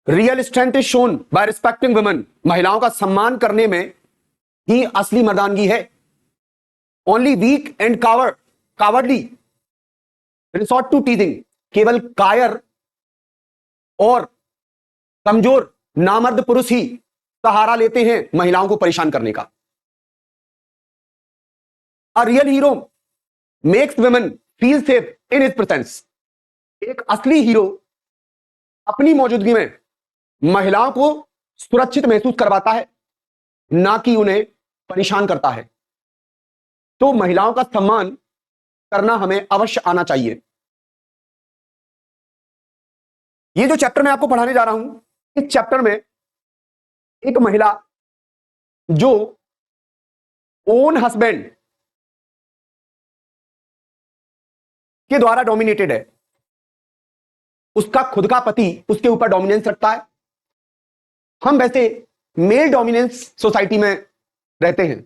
Real strength is shown by respecting women. महिलाओं का सम्मान करने में ही असली मर्दानगी है। Only weak and cowardly resort to teasing. केवल कायर और कमजोर नामर्द पुरुष ही सहारा लेते हैं महिलाओं को परेशान करने का। A real hero makes women feel safe in his presence. एक असली हीरो अपनी मौजूदगी में महिलाओं को सुरक्षित महसूस करवाता है, ना कि उन्हें परेशान करता है। तो महिलाओं का सम्मान करना हमें अवश्य आना चाहिए। ये जो चैप्टर मैं आपको पढ़ाने जा रहा हूं, इस चैप्टर में एक महिला जो ओन हस्बैंड के द्वारा डोमिनेटेड है, उसका खुद का पति उसके ऊपर डोमिनेंस रखता है। हम वैसे मेल डोमिनेंस सोसाइटी में रहते हैं,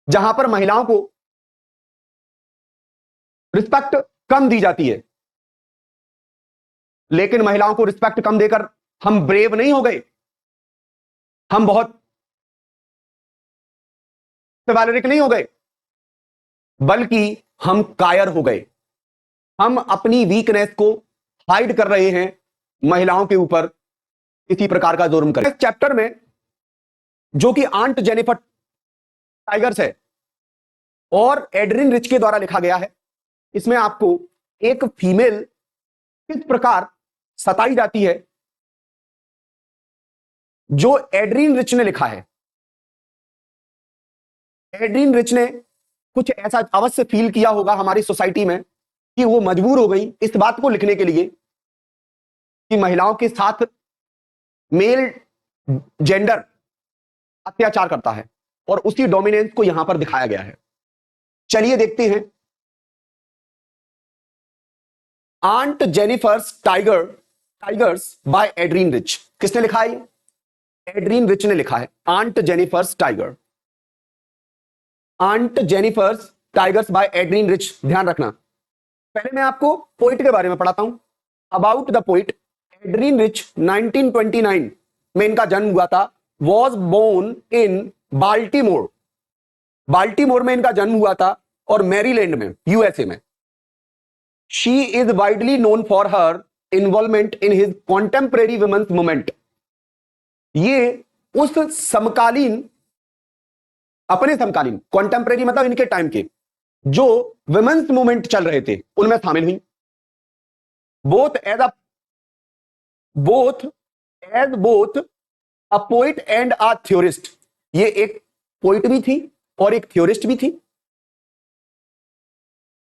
जहां पर महिलाओं को रिस्पेक्ट कम दी जाती है। लेकिन महिलाओं को रिस्पेक्ट कम देकर हम ब्रेव नहीं हो गए, हम बहुत वैलेरिक नहीं हो गए, बल्कि हम कायर हो गए। हम अपनी वीकनेस को हाइड कर रहे हैं, महिलाओं के ऊपर इसी प्रकार का जुर्म करें। इस चैप्टर में जो कि आंट जेनिफर टाइगर्स है और एड्रिन रिच के द्वारा लिखा गया है, इसमें आपको एक फीमेल किस प्रकार सताई जाती है, जो एड्रिन रिच ने लिखा है। एड्रिन रिच ने कुछ ऐसा अवश्य फील किया होगा हमारी सोसाइटी में कि वो मजबूर हो गई इस बात को लिखने के लिए कि महिलाओं के साथ मेल जेंडर अत्याचार करता है, और उसी डोमिनेंस को यहां पर दिखाया गया है। चलिए देखते हैं। Aunt Jennifer's tigers by Adrienne Rich. किसने लिखा है? एड्रीन रिच ने लिखा है। Aunt Jennifer's tigers by Adrienne Rich. ध्यान रखना, पहले मैं आपको पोइट के बारे में पढ़ाता हूं। अबाउट द पोइट एड्रीन रिच, 1929 में इनका जन्म हुआ था। वॉज बोर्न इन बाल्टीमोर में इनका जन्म हुआ था, और मैरीलैंड में, यूएसए में। She is widely known for her involvement in his contemporary women's movement. ये उस समकालीन, अपने समकालीन, कॉन्टेम्परेरी मतलब इनके टाइम के जो वुमेन्स मूवमेंट चल रहे थे उनमें शामिल हुई। Both a poet and a theorist. ये एक पोइट भी थी और एक थ्योरिस्ट भी थी।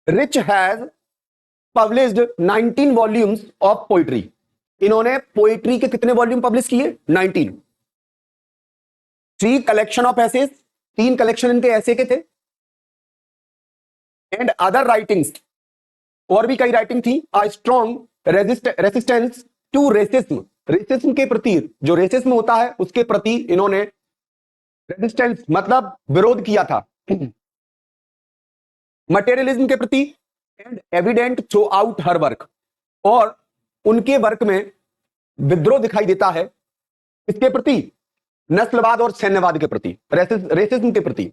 Rich has published 19 volumes of poetry. इन्होंने पोइट्री के कितने वॉल्यूम पब्लिश किए? 19। 3 कलेक्शन ऑफ एसेस, 3 कलेक्शन इनके ऐसे के थे। एंड अदर राइटिंग्स, और भी कई राइटिंग थी। A strong resistance to racism. Racism के प्रति, जो रेसिज्म होता है उसके प्रति इन्होंने रेजिस्टेंस मतलब विरोध किया था। मटेरियलिज्म के प्रति। And evident through out her work, और उनके वर्क में विद्रोह दिखाई देता है इसके प्रति, नस्लवाद और सैन्यवाद के प्रति, रेसिज्म के प्रति।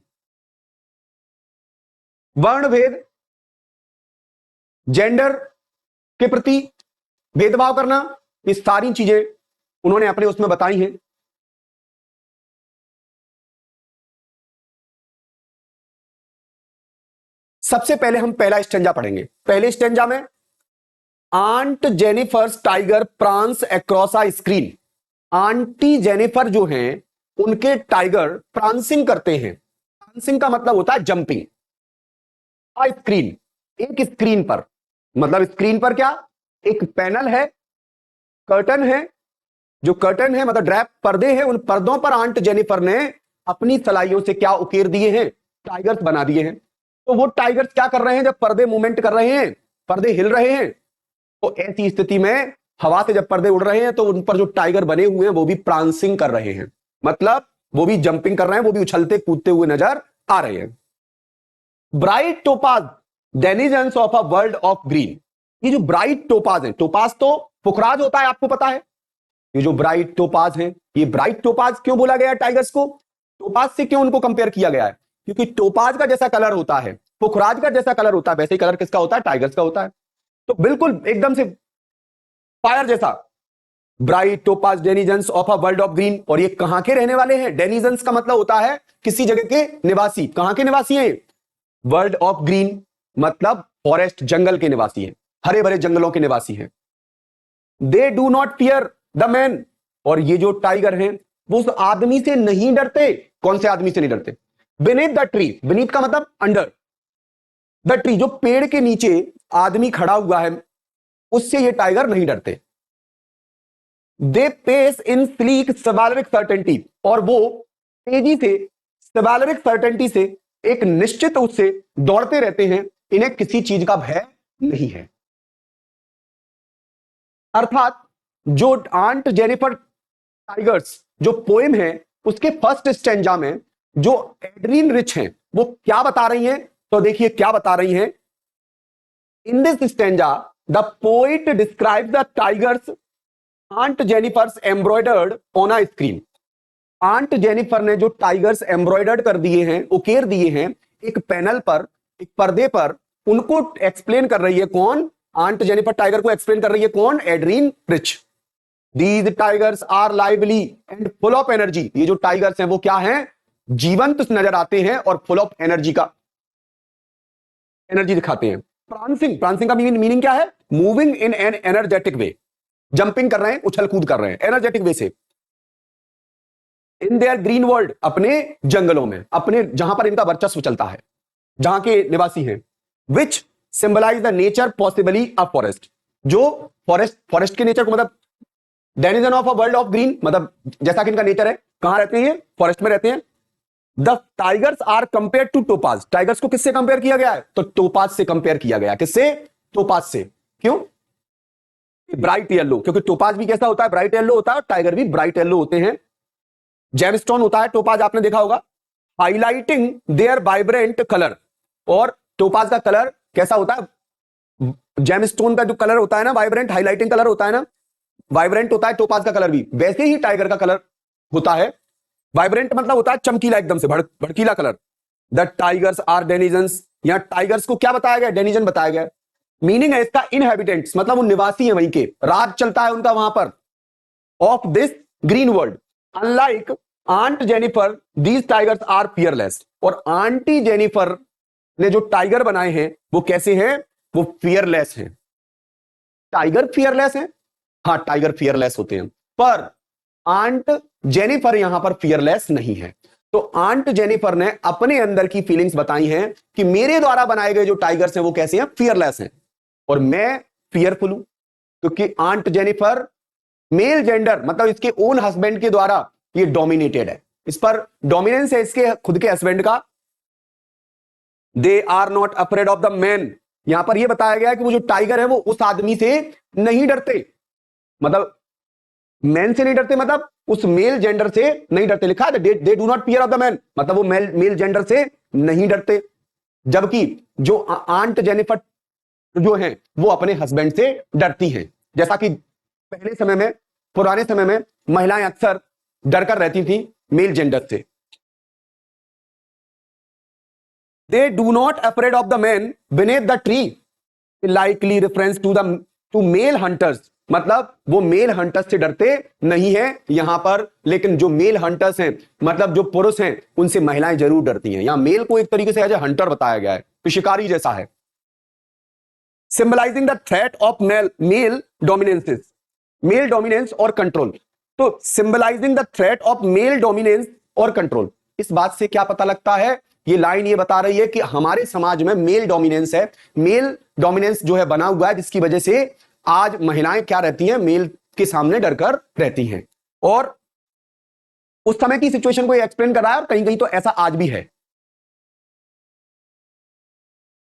वर्णभेद, जेंडर के प्रति भेदभाव करना, ये सारी चीजें उन्होंने अपने उसमें बताई हैं। सबसे पहले हम पहला स्टेंजा पढ़ेंगे। पहले स्टेंजा में Aunt Jennifer's tiger prance across a screen. Aunty Jennifer जो हैं उनके टाइगर प्रांसिंग करते हैं। प्रांसिंग का मतलब होता है जंपिंग। आ स्क्रीन, एक स्क्रीन पर, मतलब स्क्रीन पर क्या, एक पैनल है, कर्टन है। जो कर्टन है मतलब ड्रैप पर्दे हैं, उन पर्दों पर आंट जेनिफर ने अपनी सलाइयों से क्या उकेर दिए हैं? टाइगर्स बना दिए हैं। तो वो टाइगर्स क्या कर रहे हैं? जब पर्दे मूवमेंट कर रहे हैं, पर्दे हिल रहे हैं, तो ऐसी स्थिति में हवा से जब पर्दे उड़ रहे हैं तो उन पर जो टाइगर बने हुए हैं वो भी प्रांसिंग कर रहे हैं, मतलब वो भी जंपिंग कर रहे हैं, वो भी उछलते कूदते हुए नजर आ रहे हैं। Bright topaz denizens of a world of green. ये जो ब्राइट टोपाज है, टोपाज तो पुखराज होता है, आपको पता है, ये जो ब्राइट टोपाज है, ये ब्राइट टोपाज क्यों बोला गया टाइगर्स को? टोपाज से क्यों उनको कंपेयर किया गया है? क्योंकि टोपाज का जैसा कलर होता है, पुखराज का जैसा कलर होता है, वैसे ही कलर किसका होता है? टाइगर्स का होता है। तो बिल्कुल एकदम से फायर जैसा। Bright topaz denizens of a world of green. और ये कहां के रहने वाले हैं? डेनिजन्स का मतलब होता है किसी जगह के निवासी। कहां के निवासी हैं? वर्ल्ड ऑफ ग्रीन मतलब फॉरेस्ट, जंगल के निवासी हैं, हरे भरे जंगलों के निवासी हैं। दे do not fear the man. और ये जो टाइगर हैं वो उस आदमी से नहीं डरते। कौन से आदमी से नहीं डरते? Beneath the tree. बीनीथ का मतलब अंडर द ट्री, जो पेड़ के नीचे आदमी खड़ा हुआ है उससे ये टाइगर नहीं डरते। They pace in sleek chivalric certainty. और वो तेजी से, सेवालरिक सर्टेनिटी से, एक निश्चित उससे दौड़ते रहते हैं। इन्हें किसी चीज का भय नहीं है। अर्थात जो आंट जेनिफर टाइगर्स जो पोएम है उसके फर्स्ट स्टैंजा में जो एड्रीन रिच हैं वो क्या बता रही हैं? तो देखिए क्या बता रही हैं। In this stanza the poet describe the tigers Aunt Jennifer's embroidered on a screen. Aunt Jennifer ने जो टाइगर्स एम्ब्रॉयडर्ड कर दिए हैं, उकेर दिए हैं एक पैनल पर, एक पर्दे पर, उनको एक्सप्लेन कर रही है कौन? आंट जेनिफर टाइगर को एक्सप्लेन कर रही है कौन? एड्रीन rich. These tigers are lively and full of energy। ये जो टाइगर्स हैं वो क्या हैं? जीवंत नजर आते हैं और फुल ऑफ एनर्जी का, एनर्जी दिखाते हैं। प्रांसिंग, प्रांसिंग का मीनिंग क्या है? Moving in an energetic way. Jumping कर रहे हैं, उछल कूद कर रहे हैं एनर्जेटिक वे से। इन देयर ग्रीन वर्ल्ड, अपने जंगलों में, अपने जहां पर इनका वर्चस्व चलता है, जहां के निवासी हैं। Which symbolise the nature possibly of forest. जो फॉरेस्ट, फॉरेस्ट के नेचर को मतलब denizen of a world of green, मतलब जैसा कि इनका नेचर है, कहां रहते हैं? फॉरेस्ट में रहते हैं। The tigers are compare to topaz. Tigers को किससे कंपेयर किया गया है? तो टोपाज से कंपेयर किया गया। किससे? टोपाज से। क्यों? ब्राइट येलो, क्योंकि टोपाज भी कैसा होता है? ब्राइट येलो होता है, और टाइगर भी ब्राइट येलो होते हैं। जेमस्टोन होता है टोपाज, आपने देखा होगा, हाईलाइटिंग देयर वाइब्रेंट कलर। और टोपाज का कलर कैसा होता है? जेमस्टोन का जो कलर होता है ना, वाइब्रेंट हाईलाइटिंग कलर होता है ना, वाइब्रेंट होता है टोपाज का कलर भी। वैसे ही टाइगर का कलर होता है। वाइब्रेंट मतलब होता है चमकीला, एकदम से भड़कीला colour. The tigers are denizens. यहां टाइगर्स को क्या बताया गया? डेनिजन बताया गया। मीनिंग है इसका इनहैबिटेंट्स, मतलब वो निवासी है वहीं के, राज चलता है उनका वहां पर, of this green world. Unlike Aunt Jennifer these tigers are fearless. और आंटी जेनिफर ने जो टाइगर बनाए हैं वो कैसे हैं? वो फियरलेस हैं। टाइगर फियरलेस है? हाँ, टाइगर फियरलेस होते हैं, पर आंट जेनिफर यहां पर फियरलेस नहीं है। तो आंट जेनिफर ने अपने अंदर की फीलिंग्स बताई हैं कि मेरे द्वारा बनाए गए जो टाइगर्स हैं वो कैसे हैं? फियरलेस हैं, और मैं फियरफुल हूं। क्योंकि आंट जेनिफर मेल जेंडर, मतलब इसके ओन हस्बैंड के द्वारा ये डोमिनेटेड है, इस पर डोमिनेंस है इसके खुद के हस्बैंड का। They are not afraid of the man. यहां पर यह बताया गया है कि वो जो टाइगर है वो उस आदमी से नहीं डरते, मतलब मैन से नहीं डरते, मतलब उस मेल जेंडर से नहीं डरते। लिखा है दे do not fear of the man, मतलब वो मेल जेंडर से नहीं डरते। जबकि जो आंट जेनिफर जो हैं वो अपने हस्बैंड से डरती हैं। जैसा कि पहले समय में, पुराने समय में महिलाएं अक्सर डरकर रहती थी मेल जेंडर से। They do not afraid of the man beneath the tree, likely reference to male hunters. मतलब वो मेल हंटर्स से डरते नहीं है यहां पर, लेकिन जो मेल हंटर्स हैं, मतलब जो पुरुष हैं, उनसे महिलाएं जरूर डरती हैं। यहां मेल को एक तरीके से एज ए हंटर बताया गया है, तो शिकारी जैसा है। Symbolising the threat of male dominances, male dominance और कंट्रोल। तो symbolising the threat of male dominance और कंट्रोल, इस बात से क्या पता लगता है? ये लाइन ये बता रही है कि हमारे समाज में मेल डोमिनेंस है, मेल डोमिनेंस जो है बना हुआ है, जिसकी वजह से आज महिलाएं क्या रहती हैं? मेल के सामने डरकर रहती हैं। और उस समय की सिचुएशन को एक्सप्लेन कर रहा है, और कहीं कहीं तो ऐसा आज भी है।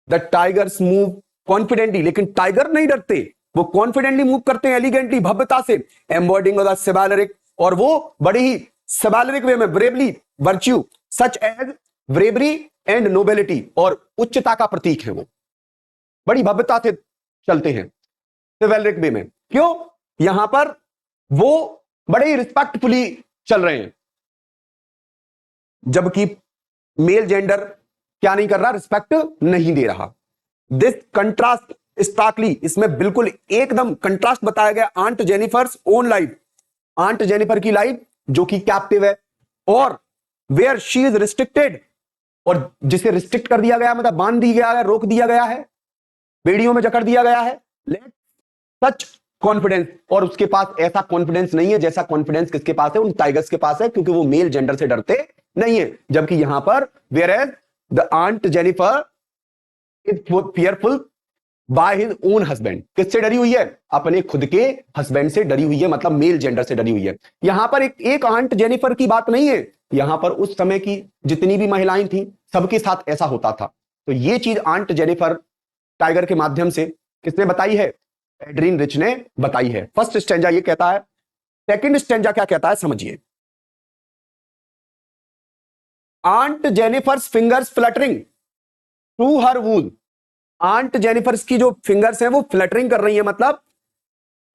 द टाइगर्स मूव कॉन्फिडेंटली, लेकिन टाइगर नहीं डरते, वो कॉन्फिडेंटली मूव करते हैं, एलिगेंटली, भव्यता से, एम्बॉडिंग द सेवालरिक, और वो बड़ी ही सेवालरिक वे में, bravely, virtue, such as bravery and nobility, और उच्चता का प्रतीक है वो, बड़ी भव्यता से चलते हैं सेवालरिक वे में। क्यों? यहां पर वो बड़े ही रिस्पेक्टफुली चल रहे हैं, जबकि मेल जेंडर क्या नहीं कर रहा, रिस्पेक्ट नहीं दे रहा। दिस कंट्रास्ट स्टार्कली, इसमें बिल्कुल एकदम कंट्रास्ट बताया गया Aunt Jennifer's own life, Aunt Jennifer की लाइफ जो कि कैप्टिव है, और वेयर शी इज रिस्ट्रिक्टेड, और जिसे रिस्ट्रिक्ट कर दिया गया, मतलब बांध दिया गया है, रोक दिया गया है, बेड़ियों में जकड़ दिया गया है। लेट सच कॉन्फिडेंस, और उसके पास ऐसा कॉन्फिडेंस नहीं है जैसा कॉन्फिडेंस किसके पास है, उन टाइगर्स के पास है, क्योंकि वो मेल जेंडर से डरते नहीं है। जबकि यहां पर whereas the Aunt Jennifer is fearful by his own husband, किससे डरी हुई है, अपने खुद के हस्बैंड से डरी हुई है, मतलब मेल जेंडर से डरी हुई है। यहां पर एक आंट जेनिफर की बात नहीं है, यहां पर उस समय की जितनी भी महिलाएं थी सबके साथ ऐसा होता था। तो ये चीज आंट जेनिफर टाइगर के माध्यम से किसने बताई है, एड्रीन रिच ने बताई है। फर्स्ट स्टेंजा ये कहता है, सेकंड स्टेंजा क्या कहता है समझिए। Aunt Jennifer's fingers fluttering through her wool, Aunt Jennifer's की जो फिंगर्स हैं वो फ्लटरिंग कर रही है, मतलब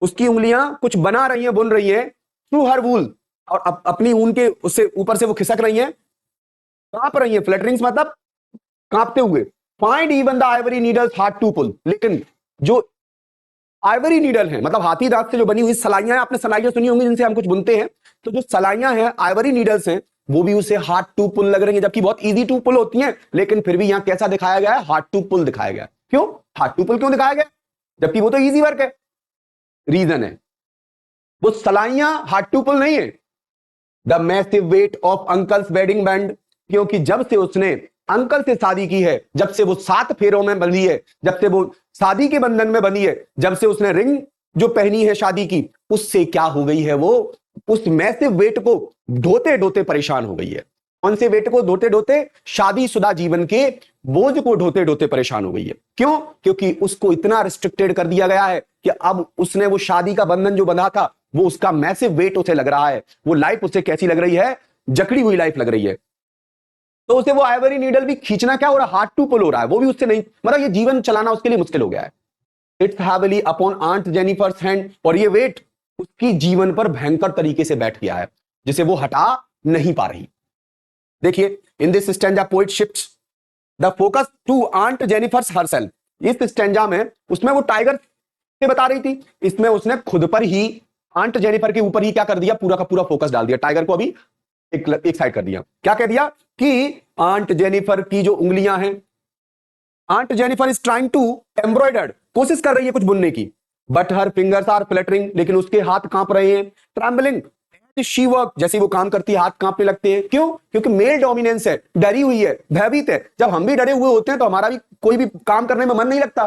उसकी उंगलियां कुछ बना रही हैं, बुन रही हैं, थ्रू हर वूल, और अपनी ऊन के उससे ऊपर से वो खिसक रही हैं, कांप रही हैं, फ्लटरिंग्स मतलब कांपते हुए। Find even the ivory needles hard to pull, लेकिन जो आइवरी नीडल है, मतलब हाथी दांत से जो बनी हुई सलाइयां हैं, आपने सलाइयां सुनी होंगी जिनसे हम कुछ बुनते हैं, तो जो सलाइयां हैं आइवरी नीडल्स हैं, वो भी उसे हार्ड टू पुल लग रही है, जबकि बहुत इजी टू पुल होती हैं, लेकिन फिर भी यहां कैसा दिखाया गया है, हार्ड टू पुल दिखाया गया। क्यों हार्ड टू पुल क्यों दिखाया गया, जबकि वो तो इजी वर्क है। रीजन है वो सलाइयां हार्ड टू पुल नहीं है, the massive weight of uncle's wedding band, क्योंकि जब से उसने अंकल से शादी की है, जब से वो 7 फेरों में बंधी है, जब से वो शादी के बंधन में बनी है, जब से उसने रिंग जो पहनी है शादी की, उससे क्या हो गई है, वो उस मैसिव वेट को ढोते ढोते परेशान हो गई है। कौन से वेट को ढोते ढोते, शादीशुदा जीवन के बोझ को ढोते ढोते परेशान हो गई है। क्यों, क्योंकि उसको इतना रिस्ट्रिक्टेड कर दिया गया है कि अब उसने वो शादी का बंधन जो बंधा था, वो उसका मैसिव वेट उसे लग रहा है, वो लाइफ उसे कैसी लग रही है, जकड़ी हुई लाइफ लग रही है। तो उसे वो आइवरी नीडल भी खींचना क्या हो रहा है, हार्ड टू पुल हो रहा है, वो भी उससे नहीं, मतलब ये जीवन चलाना उसके लिए मुश्किल हो गया है। It's heavily upon Aunt Jennifer's hand, और ये वेट उसकी जीवन पर भयंकर तरीके से बैठ गया है, जिसे वो हटा नहीं पा रही। देखिए, in this stanza poet shifts the focus to Aunt Jennifer's herself, इस स्टैंजा में उसमें वो टाइगर से बता रही थी, इसमें उसने खुद पर ही, आंट जेनिफर के ऊपर ही क्या कर दिया, पूरा का पूरा फोकस डाल दिया, टाइगर को अभी एक साइड कर दिया। क्या कह दिया कि आंट जेनिफर की जो उंगलियां हैं, aunt Jennifer is trying to embroidered, कोशिश कर रही है कुछ बुनने की, but her fingers are fluttering, लेकिन उसके हाथ कांप रहे हैं, ट्रैम्बलिंग शी वर्क, जैसे वो काम करती है हाथ कांपने लगते हैं। क्यों, क्योंकि मेल डोमिनेंस है, डरी हुई है, भयभीत है। जब हम भी डरे हुए होते हैं तो हमारा भी कोई भी काम करने में मन नहीं लगता,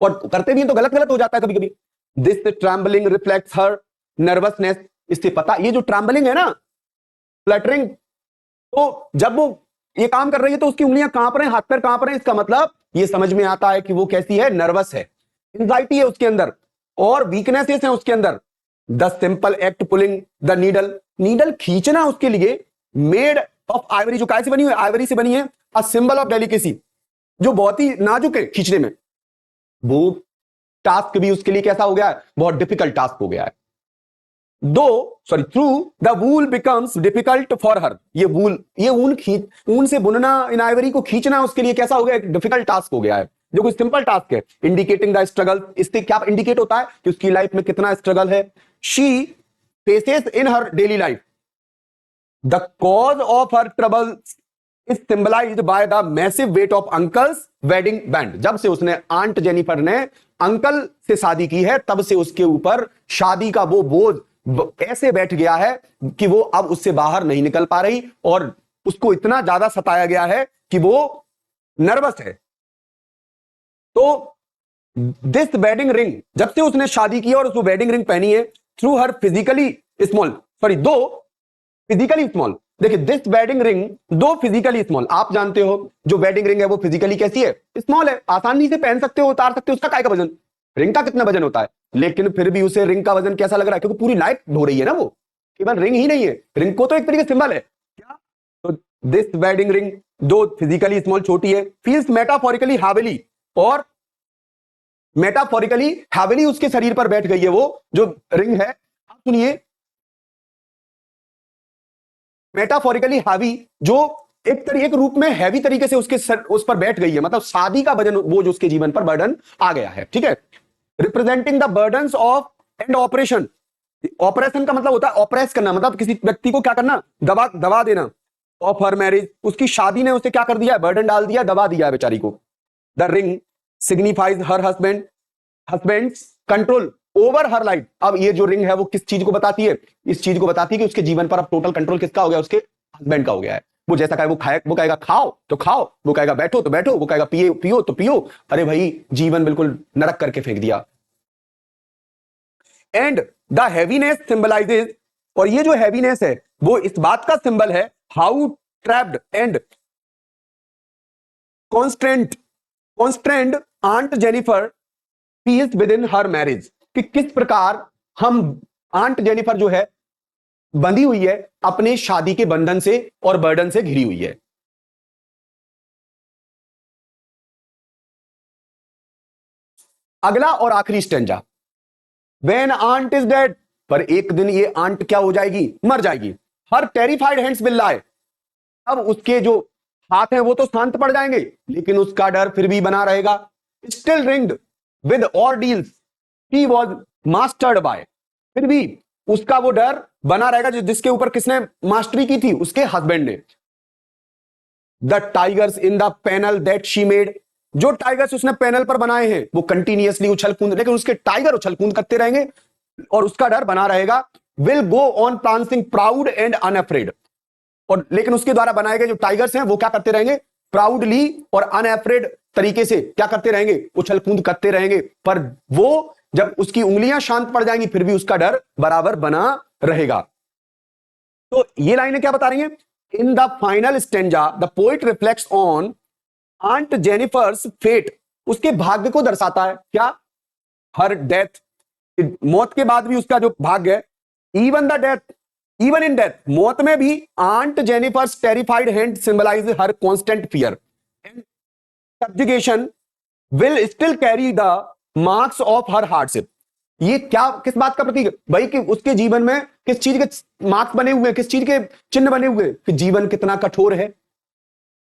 और करते भी हैं तो गलत गलत हो जाता है कभी कभी। This trembling reflects her nervousness, इससे पता, ये जो ट्रैम्बलिंग है ना, फ्लटरिंग, तो जब वो ये काम कर रही है तो उसकी उंगलियां कांप रहे हैं, हाथ पैर कांप रहे हैं, इसका मतलब ये समझ में आता है कि वो कैसी है, नर्वस है, एंजाइटी है उसके अंदर, और वीकनेसेस है उसके अंदर। The simple act pulling the needle, needle खींचना उसके लिए मेड ऑफ आइवरी, जो काय से बनी हुई है, आइवरी से बनी है, अ सिंबल ऑफ डेलिकेसी, जो बहुत ही नाजुक है खींचने में, वो टास्क भी उसके लिए कैसा हो गया है, बहुत डिफिकल्ट टास्क हो गया है। Through the wool becomes difficult for her, ये वूल, ये ऊन से बुनना, इन आइवरी को खींचना उसके लिए कैसा हो गया, एक डिफिकल्ट टास्क हो गया है, जो कोई सिंपल टास्क है। इंडिकेटिंग द स्ट्रगल, इससे क्या इंडिकेट होता है कि उसकी लाइफ में कितना स्ट्रगल है। She faces in her daily life the cause of her trouble is symbolised by the massive weight of uncle's wedding band, जब से उसने आंट जेनिफर ने अंकल से शादी की है, तब से उसके ऊपर शादी का वो बोझ ऐसे बैठ गया है कि वो अब उससे बाहर नहीं निकल पा रही, और उसको इतना ज्यादा सताया गया है कि वो नर्वस है। तो दिस वेडिंग रिंग, जब से उसने शादी की और उसको वेडिंग रिंग पहनी है, थ्रू हर फिजिकली स्मॉल, सॉरी दो फिजिकली स्मॉल, देखिए दिस वेडिंग रिंग, दो फिजिकली स्मॉल, आप जानते हो जो वेडिंग रिंग है वो फिजिकली कैसी है, स्मॉल है, आसानी से पहन सकते हो, उतार सकते हो, उसका काय का वजन, रिंग का कितना वजन होता है, लेकिन फिर भी उसे रिंग का वजन कैसा लग रहा है, क्योंकि पूरी लाइफ ढो रही है ना, वो केवल रिंग ही नहीं है, रिंग को तो एक तरीके सिंबल है क्या, तो दिस वेडिंग रिंग दो फिजिकली स्मॉल, छोटी है, फील्स मेटाफोरिकली हैविली, और मेटाफोरिकली हैविली उसके शरीर पर बैठ गई है, वो जो रिंग है। आप सुनिए, मेटाफोरिकली हैवी, जो एक रूप में हैवी तरीके से उस पर बैठ गई है, मतलब शादी का वजन, वो जो उसके जीवन पर बर्डन आ गया है, ठीक है। Representing the burdens of and operation. Operation का मतलब होता है ऑपरेस करना, मतलब किसी व्यक्ति को क्या करना, दबा दबा देना। ऑफ हर मैरिज, उसकी शादी ने उसे क्या कर दिया, बर्डन डाल दिया, दबा दिया है बेचारी को। The ring signifies her husband's control over her life. अब ये जो रिंग है वो किस चीज को बताती है, इस चीज को बताती है कि उसके जीवन पर अब टोटल कंट्रोल किसका हो गया, उसके हस्बैंड का हो गया है। वो जैसा कहे वो खाए, वो कहेगा खाओ तो खाओ, वो कहेगा बैठो तो बैठो, वो कहेगा पिए पियो तो पियो। अरे भाई जीवन बिल्कुल नरक करके फेंक दिया। एंड द हैवीनेस सिंबलाइजेज, और ये जो हैवीनेस है वो इस बात का सिंबल है, how trapped and constraint constrained Aunt Jennifer feels with in her marriage, कि किस प्रकार हम आंट जेनिफर जो है बंधी हुई है अपने शादी के बंधन से और बर्डन से घिरी हुई है। अगला और आखिरी stanza, when aunt is dead, पर एक दिन ये आंट क्या हो जाएगी, मर जाएगी। हर टेरिफाइड हैंड्स विल लाई, अब उसके जो हाथ हैं वो तो शांत पड़ जाएंगे, लेकिन उसका डर फिर भी बना रहेगा। Still ringed with ordeals he was mastered by, फिर भी उसका वो डर बना रहेगा जिसके ऊपर किसने मास्टरी की थी, उसके हस्बैंड ने। The tigers in the panel that she made, जो टाइगर्स उसने पैनल पर बनाए हैं वो कंटिन्यूअसली उछल कूद, लेकिन उसके टाइगर उछल कूद करते रहेंगे और उसका डर बना रहेगा। Will go on prancing proud and unafraid, और लेकिन उसके द्वारा बनाए गए जो टाइगर्स हैं वो क्या करते रहेंगे, प्राउडली और अनअफ्रेड तरीके से क्या करते रहेंगे, उछल कूद करते रहेंगे। पर वो जब उसकी उंगलियां शांत पड़ जाएंगी फिर भी उसका डर बराबर बना रहेगा। तो ये लाइनें क्या बता रही हैं, in the final stanza the poet reflects on aunt Jennifer's fate, उसके भाग्य को दर्शाता है क्या, हर डेथ, मौत के बाद भी उसका जो भाग्य है। Even the death, even in death, मौत में भी aunt Jennifer's terrified hand symbolise her constant fear and subjugation will still carry the marks of her hardship. ये क्या, किस बात का प्रतीक है भाई, कि उसके जीवन में किस चीज के मार्क्स बने हुए हैं, किस चीज के चिन्ह बने हुए हैं, कि जीवन कितना कठोर है।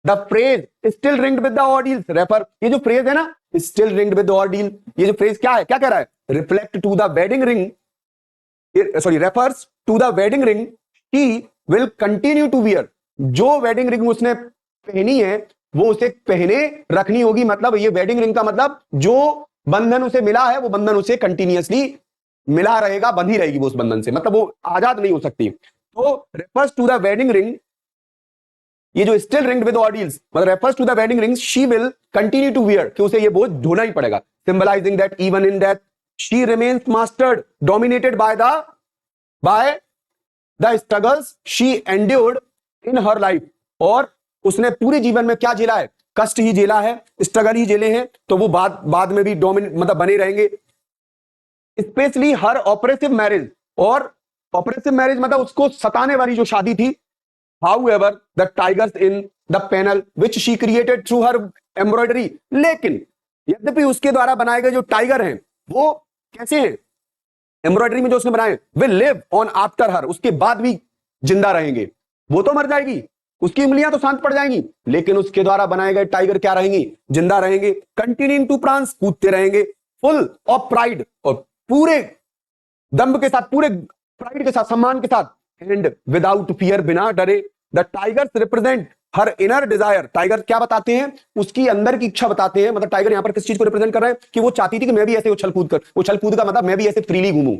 The phrase still ringed with the ordeal refer, ये जो फ्रेज है ना still ringed with the ordeal, ये जो फ्रेज क्या है, क्या कह रहा है, reflect to the wedding ring, sorry refers to the wedding ring he will continue to wear, जो वेडिंग रिंग उसने पहनी है वो उसे पहने रखनी होगी। मतलब ये वेडिंग रिंग का मतलब जो बंधन उसे मिला है वो बंधन उसे कंटिन्यूअसली मिला रहेगा, बंधी रहेगी वो उस बंधन से, मतलब वो आजाद नहीं हो सकती। तो refers to the wedding ring, ये जो स्टिल रिंग्ड विद ऑर्डील्स मतलब refers to the wedding rings she will continue to wear, कि उसे ये बोझ ढोना ही पड़ेगा। Symbolising that even in death she remains mastered dominated by the struggles she endured in her life, और उसने पूरे जीवन में क्या झेला है, कष्ट ही झेला है, स्ट्रगल ही झेले हैं, तो वो बाद में भी डोमिनेट मतलब बने रहेंगे। स्पेशली हर ऑपरेसिव मैरिज, और ऑपरेसिव मैरिज मतलब उसको सताने वाली जो शादी थी। However, the tigers in the panel which she created through her embroidery, लेकिन यद्यपि उसके द्वारा बनाए गए जो टाइगर हैं वो कैसे हैं, एम्ब्रॉयडरी में जो उसने बनाए, will live on after her, उसके बाद भी जिंदा रहेंगे। वो तो मर जाएगी, उसकी उंगलियां तो शांत पड़ जाएंगी, लेकिन उसके द्वारा बनाए गए टाइगर क्या रहेंगे, जिंदा रहेंगे। कंटिन्यूइंग टू प्रांस, कूदते रहेंगे। फुल ऑफ प्राइड, और पूरे दम्भ के साथ, पूरे प्राइड के साथ, सम्मान के साथ। एंड विदाउट फियर, बिना डरे। The tigers represent her inner desire, tiger क्या बताते हैं, उसकी अंदर की इच्छा बताते हैं। मतलब टाइगर यहां पर किस चीज को रिप्रेजेंट कर रहा है, कि वो चाहती थी कि मैं भी ऐसे उछल कूद का मतलब मैं भी ऐसे फ्रीली घूमूं,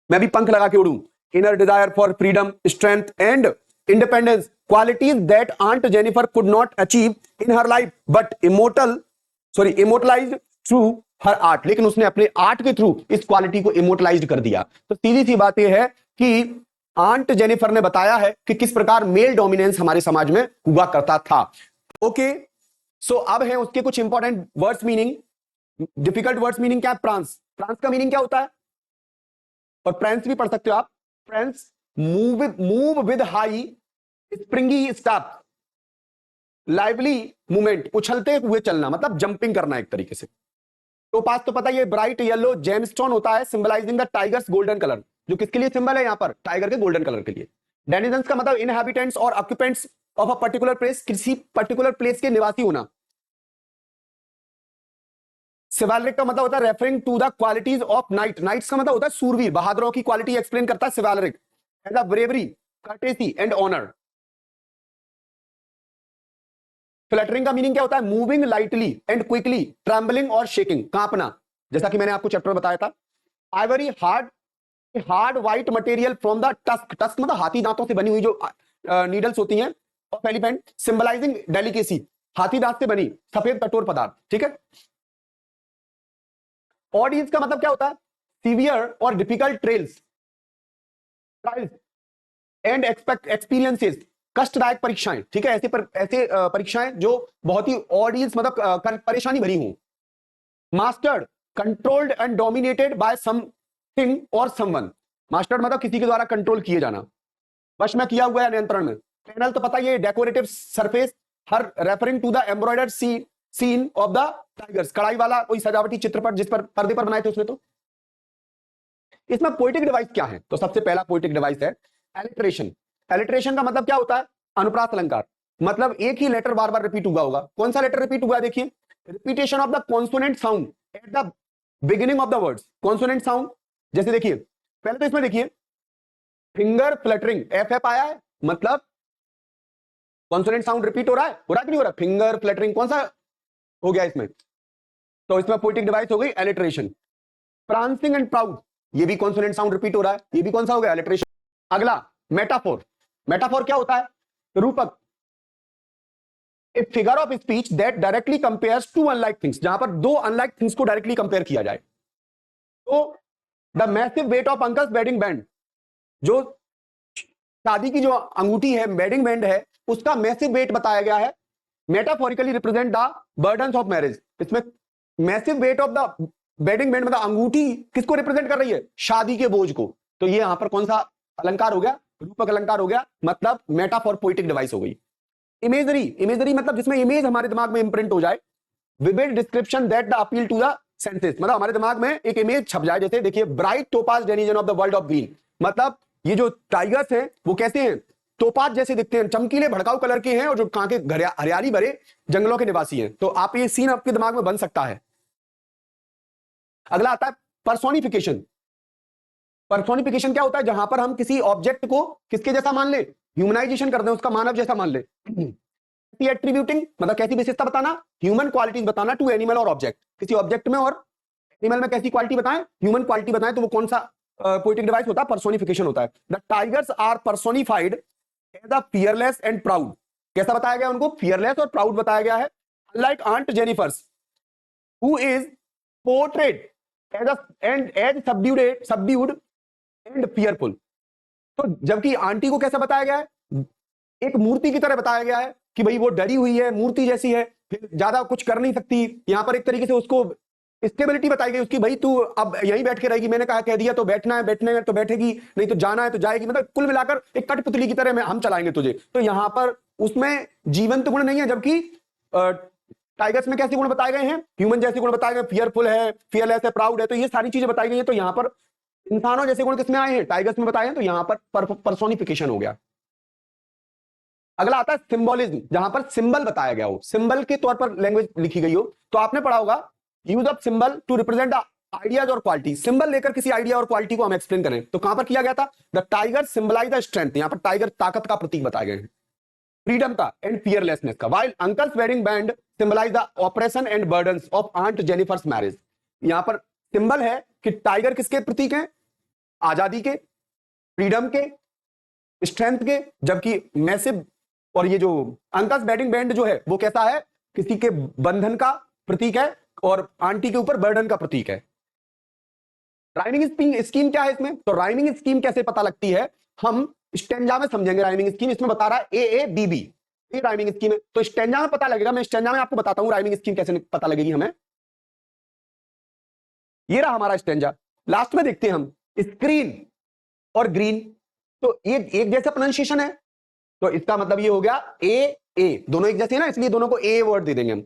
मैं भी पंख लगा के उड़ूं। Inner desire for freedom, strength and independence, qualities that aunt Jennifer could not achieve in her life but immortalised through her art, लेकिन उसने अपने आर्ट के थ्रू इस क्वालिटी को इमोटलाइज्ड कर दिया। तो सीधी सी बात यह है कि आंट जेनिफर ने बताया है कि किस प्रकार मेल डोमिनेंस हमारे समाज में हुआ करता था। ओके, सो अब है उसके कुछ important words meaning. Difficult words meaning क्या है, प्रांस, प्रांस का मीनिंग क्या होता है, और प्रेंस भी पढ़ सकते हो आप। Prance move with high springy step, lively movement, उछलते हुए चलना, मतलब जंपिंग करना एक तरीके से। तो पास तो पता है, ये ब्राइट येलो जेमस्टोन होता है, symbolising the tigers golden colour, जो किसके लिए सिंबल है यहां पर, टाइगर के गोल्डन कलर के लिए। डेनिजन्स का मतलब इनहैबिटेंट्स और occupants of a particular place, किसी पर्टिकुलर प्लेस के निवासी होना। सिवालरिक का मतलब होता है referring to the qualities of knight, knights का मतलब होता है सूरवीर, बहादुरों की क्वालिटी एक्सप्लेन करता है chivalric. As a bravery, courtesy and honour. Fluttering का मीनिंग क्या होता है? Moving lightly and quickly, trembling और शेकिंग, कांपना, जैसा कि मैंने आपको चैप्टर बताया था। Ivory, hard, hard white material from the tusk, tusk मतलब हाथी दांतों से बनी हुई जो नीडल्स होती हैं ऑफ एलिफेंट, सिंबलाइजिंग डेलिकेसी, हाथी दांत से बनी सफेद कठोर पदार्थ, ठीक है। ऑडियंस का मतलब क्या होता है? सीवियर और difficult trails, trials and experiences, कष्टदायक परीक्षाएं, ठीक है, ऐसे परीक्षाएं जो बहुत ही ऑडियंस मतलब परेशानी भरी हूं। Mastered, controlled and dominated by something और समवन, मास्टर्ड मतलब किसी के द्वारा कंट्रोल किए जाना, वश में किया हुआ है, नियंत्रण में। पैनल तो पता ही है, decorative surface, her referring to the embroidered scene of the tigers, कढ़ाई वाला कोई सजावटी चित्रपट जिस पर पर्दे पर बनाए थे उसमें। तो इसमें पोइटिक डिवाइस क्या है? तो सबसे पहला पोइटिक डिवाइस है एलिट्रेशन। एलिट्रेशन का मतलब क्या होता है? अनुप्रास अलंकार, मतलब एक ही लेटर बार बार रिपीट हुआ होगा। कौन सा लेटर रिपीट हुआ है? देखिए, repetition of the consonant sound at the beginning of the words, consonant sound. जैसे देखिए, पहले तो इसमें देखिए फिंगर फ्लटरिंग, एफ एफ आया है, मतलब कॉन्सोनेंट साउंड रिपीट हो रहा कि नहीं हो रहा? फिंगर फ्लटरिंग कौन सा हो गया इसमें? तो इसमें पोइटिक डिवाइस हो गई एलिट्रेशन। प्रांसिंग एंड प्राउड, ये भी कॉन्सोनेंट साउंड रिपीट हो रहा है, ये भी कौन सा हो गया? एलिट्रेशन। अगला मेटाफोर, मेटाफोर क्या होता है? रूपक, a figure of speech that directly compares to unlike things, जहां पर दो अनलाइक थिंग्स को डायरेक्टली कंपेयर किया जाए। तो the massive weight of uncle's wedding band, जो शादी की जो अंगूठी है, वेडिंग बैंड है, उसका मैसिव वेट बताया गया है। Metaphorically represent the burdens of marriage, इसमें massive weight of the wedding band मतलब अंगूठी किसको रिप्रेजेंट कर रही है? शादी के बोझ को। तो ये यहां पर कौन सा अलंकार हो गया? रूपक अलंकार हो गया, मतलब मेटाफोर पोइटिक डिवाइस हो गई। इमेजरी, इमेजरी मतलब जिसमें इमेज हमारे दिमाग में इंप्रिंट हो जाए। Vivid description that the appeal to the senses, मतलब हमारे दिमाग में एक इमेज छप जाए। जैसे देखिए, bright topaz denizen of the world of green, मतलब ये जो टाइगर्स हैं वो कैसे हैं? तोपाज जैसे दिखते हैं, चमकीले भड़काऊ कलर के हैं, और जो कहां के हरियाली भरे जंगलों के निवासी हैं। तो आप ये सीन आपके दिमाग में बन सकता है। अगला आता है पर्सोनिफिकेशन। पर्सोनिफिकेशन क्या होता है? जहां पर हम किसी ऑब्जेक्ट को किसके जैसा मान ले? ह्यूमनाइजेशन कर दें, उसका मानव जैसा मान ले। एट्रीब्यूटिंग मतलब कैसी विशेषता बताना? ह्यूमन क्वालिटीज बताना टू एनिमल और ऑब्जेक्ट, किसी ऑब्जेक्ट में और एनिमल में कैसी क्वालिटी बताएं? ह्यूमन क्वालिटी बताएं। तो वो कौन सा पोएटिक डिवाइस होता है? पर्सोनिफिकेशन होता है। The tigers are personified as a fearless and proud, कैसा बताया गया उनको? फियरलेस और प्राउड बताया गया है। Unlike aunt Jennifer's who is portrait as and as subdued and fearful. तो जबकि आंटी को कैसा बताया गया है? एक मूर्ति की तरह बताया गया है कि भाई वो डरी हुई है, मूर्ति जैसी है, फिर ज्यादा कुछ कर नहीं सकती। यहां पर एक तरीके से उसको स्टेबिलिटी बताई गई उसकी, भाई तू अब यहीं बैठ के रहेगी, मैंने कहा कह दिया तो बैठना है, बैठने है तो बैठेगी, नहीं तो जाना है तो जाएगी, मतलब कुल मिलाकर एक कठपुतली की तरह हम चलाएंगे तुझे। तो यहां पर उसमें जीवंत गुण नहीं है, जबकि टाइगर्स में कैसे गुण बताए गए हैं? ह्यूमन जैसे गुण बताए गए, फियरफुल है, फियरलेस है, प्राउड है, तो ये सारी चीजें बताई गई है। तो यहां पर इंसानों जैसे गुण किसमें आए हैं? टाइगर्स में बताए हैं। तो यहां पर पर्सोनिफिकेशन हो गया। अगला आता है सिंबोलिज्म, जहां पर सिंबल बताया गया हो, सिंबल के तौर पर लैंग्वेज लिखी गई हो। तो आपने पढ़ा होगा use of symbol to represent ideas और क्वालिटी, सिंबल लेकर किसी आइडिया और क्वालिटी को हम एक्सप्लेन करें। तो कहां पर किया गया था? The tiger symbolise the strength, यहां पर टाइगर ताकत का प्रतीक बताए गए हैं, फ्रीडम का एंड फियरलेसनेस का। While uncle's wedding band symbolise the oppression and burdens of aunt Jennifer's marriage, यहां पर सिंबल है कि टाइगर किसके प्रतीक हैं? आजादी के, फ्रीडम के, स्ट्रेंथ के। जबकि मैसिव और ये जो अंकस बैटिंग बैंड जो है वो कैसा है? किसी के बंधन का प्रतीक है, और आंटी के ऊपर बर्डन का प्रतीक है। राइमिंग स्कीम क्या है इसमें? तो राइमिंग स्कीम कैसे पता लगती है? हम स्टेंजा में समझेंगे राइमिंग स्कीम। इसमें बता रहा है ए बी बी, ये राइमिंग स्कीम है। तो स्टेंजा में पता लगेगा, मैं स्टेंजा में आपको बताता हूं राइमिंग स्कीम कैसे पता लगेगी हमें। ये रहा हमारा स्टेंजा। लास्ट में देखते हैं हम स्क्रीन और ग्रीन, तो ये एक जैसा प्रोनाउंसिएशन है, तो इसका मतलब ये हो गया ए ए, दोनों एक जैसे है ना, इसलिए दोनों को ए वर्ड दे देंगे हम।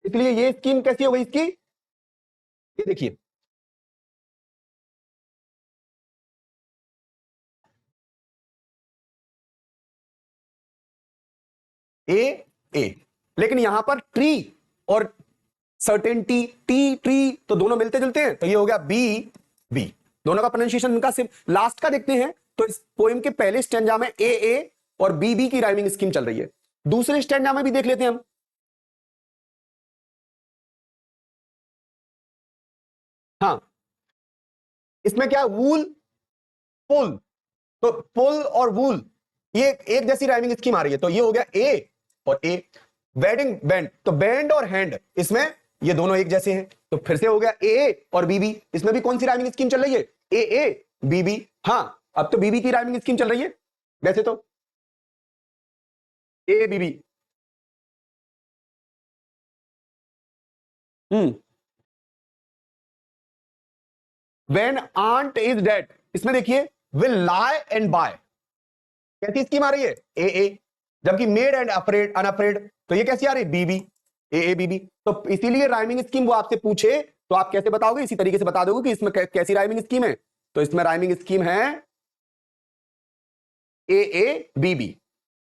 इसलिए ये स्कीम कैसी हो गई इसकी? ये देखिए, ए ए। लेकिन यहां पर ट्री और सर्टेनिटी, टी ट्री, तो दोनों मिलते जुलते हैं, तो ये हो गया बी बी। दोनों का प्रोनाउंसिएशन इनका सिर्फ लास्ट का देखते हैं, तो इस पोएम के पहले स्टैंजा में ए और बी की राइमिंग स्कीम चल रही है। दूसरे स्टैंजा में भी देख लेते हैं हम। हाँ, इसमें क्या है, वूल पुल, तो पुल और वूल ये एक जैसी राइमिंग स्कीम आ रही है, तो ये हो गया ए और ए। वेडिंग बैंड, तो बैंड और हैंड, इसमें ये दोनों एक जैसे हैं, तो फिर से हो गया ए और बीबी। इसमें भी कौन सी राइमिंग स्कीम चल रही है, ए बीबी। हाँ, अब तो बीबी की राइमिंग स्कीम चल रही है वैसे तो, ए बीबी। व्हेन आंट इज डेड, इसमें देखिए विल लाई एंड बाय, कैसी स्कीम आ रही है, ए। जबकि मेड एंड अफ्रेड अनअफ्रेड, तो ये कैसी आ रही है, बीबी, ए बीबी। तो इसीलिए राइमिंग स्कीम वो आपसे पूछे तो आप कैसे बताओगे, इसी तरीके से बता दोगे कि इसमें कैसी राइमिंग स्कीम है। तो इसमें राइमिंग स्कीम है ए बीबी।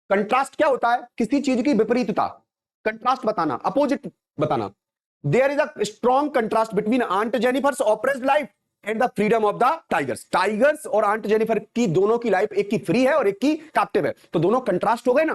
कंट्रास्ट क्या होता है, किसी चीज की विपरीतता, कंट्रास्ट बताना, अपोजिट बताना। There is a strong contrast between aunt Jennifer's oppressed life and the freedom of the tigers. Tigers और आंट जेनिफर की दोनों की लाइफ, एक की फ्री है और एक की कैप्टिव है, तो दोनों कंट्रास्ट हो गए ना।